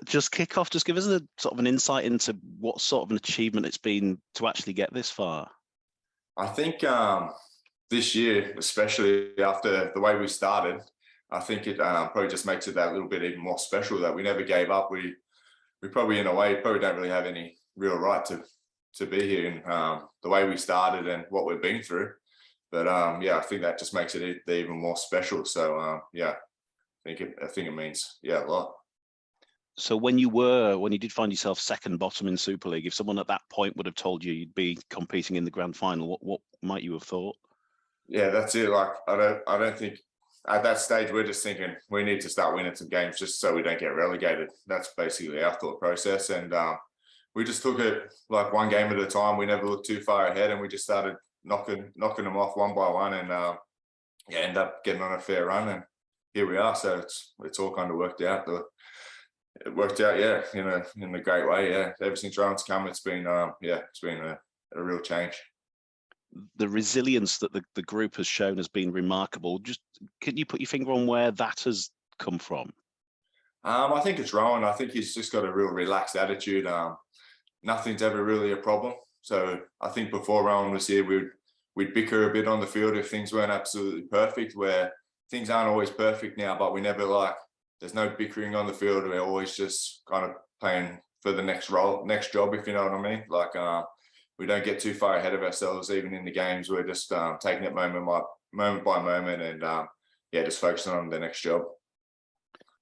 Just kick off. Just give us a sort of an insight into what sort of an achievement it's been to actually get this far. I think this year, especially after the way we started, I think it probably just makes it that little bit even more special that we never gave up. We probably, in a way, probably don't really have any real right to be here in the way we started and what we've been through. But yeah, I think that just makes it even more special. So yeah, I think it means a lot. So when you did find yourself second bottom in Super League, if someone at that point would have told you you'd be competing in the grand final, what might you have thought? Yeah, that's it. Like I don't think at that stage we're just thinking we need to start winning some games just so we don't get relegated. That's basically our thought process, and we just took it like one game at a time. We never looked too far ahead, and we just started knocking them off one by one, and end up getting on a fair run, and here we are. So it's all kind of worked out. It worked out, yeah, in a great way. Yeah, ever since Rowan's come, it's been it's been a real change. The resilience that the group has shown has been remarkable. Just can you put your finger on where that has come from? I think it's Rowan. I think he's just got a real relaxed attitude. Nothing's ever really a problem. So I think before Rowan was here, we'd bicker a bit on the field if things weren't absolutely perfect. Where things aren't always perfect now, but we never there's no bickering on the field. We're always just kind of playing for the next job, if you know what I mean. Like we don't get too far ahead of ourselves, even in the games. We're just taking it moment by moment, and just focusing on the next job.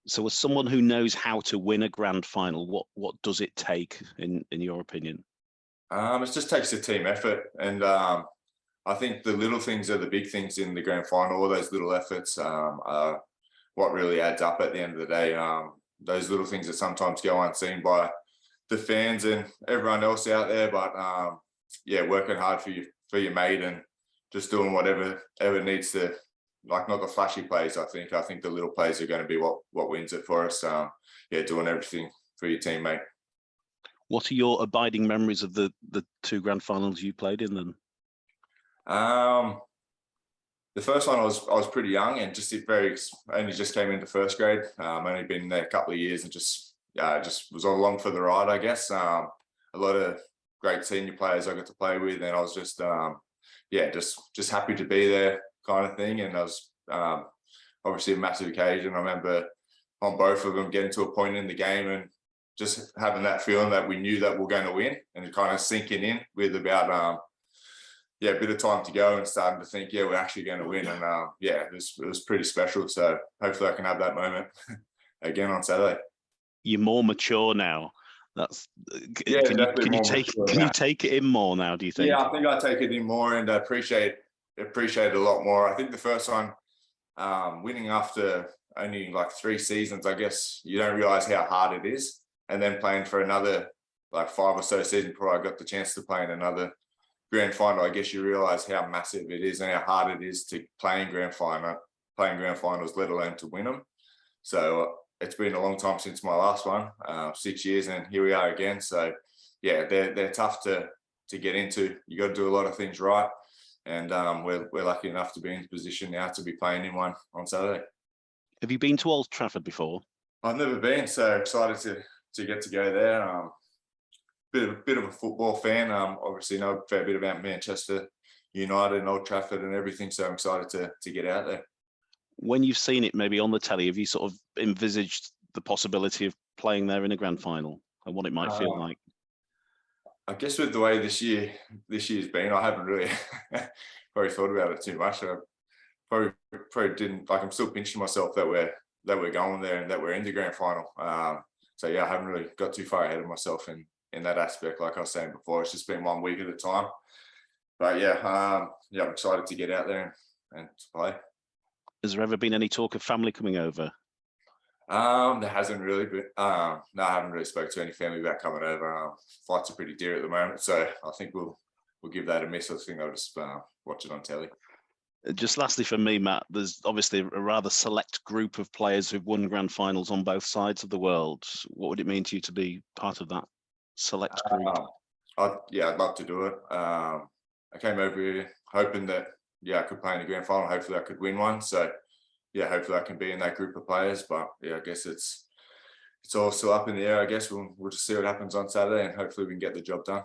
So, as someone who knows how to win a grand final, what does it take, in your opinion? It just takes a team effort, and I think the little things are the big things in the grand final. All those little efforts are what really adds up at the end of the day. Those little things that sometimes go unseen by the fans and everyone else out there, but working hard for your mate and just doing whatever needs to, like, not the flashy plays. I think the little plays are going to be what wins it for us. Doing everything for your teammate. What are your abiding memories of the two grand finals you played in then? The first one I was pretty young and only just came into first grade. Only been there a couple of years and just was along for the ride, I guess. A lot of great senior players I got to play with, and I was just just happy to be there, kind of thing. And I was obviously a massive occasion. I remember on both of them getting to a point in the game and just having that feeling that we knew that we were going to win, and kind of sinking in with about a bit of time to go and starting to think, we're actually going to win. And it was pretty special. So hopefully I can have that moment again on Saturday. You're more mature now. Can you take it in more now, do you think? Yeah, I think I take it in more and appreciate it a lot more. I think the first one, winning after only like 3 seasons, I guess you don't realize how hard it is. And then playing for another like 5 or so seasons before I got the chance to play in another grand final, I guess you realize how massive it is and how hard it is to play in grand finals, let alone to win them. So it's been a long time since my last one, 6 years, and here we are again. So they're tough to get into. You got to do a lot of things right, and we're lucky enough to be in the position now to be playing in one on Saturday. Have you been to Old Trafford before? I've never been, so excited to get to go there. Bit of a football fan. Obviously know a fair bit about Manchester United and Old Trafford and everything, so I'm excited to get out there. When you've seen it maybe on the telly, have you sort of envisaged the possibility of playing there in a grand final and what it might feel like? I guess with the way this year's been, I haven't really probably thought about it too much. I probably didn't. Like, I'm still pinching myself that we're going there and that we're in the grand final. I haven't really got too far ahead of myself in that aspect. Like I was saying before, it's just been 1 week at a time. But I'm excited to get out there and to play. Has there ever been any talk of family coming over? There hasn't really been. No, I haven't really spoke to any family about coming over. Flights are pretty dear at the moment, so I think we'll give that a miss. I think I'll just watch it on telly. Just lastly for me, Matt, there's obviously a rather select group of players who've won grand finals on both sides of the world. What would it mean to you to be part of that select group? I'd love to do it. I came over here hoping that I could play in the grand final. Hopefully I could win one. So hopefully I can be in that group of players. But I guess it's it's all still up in the air. I guess we'll just see what happens on Saturday, and hopefully we can get the job done.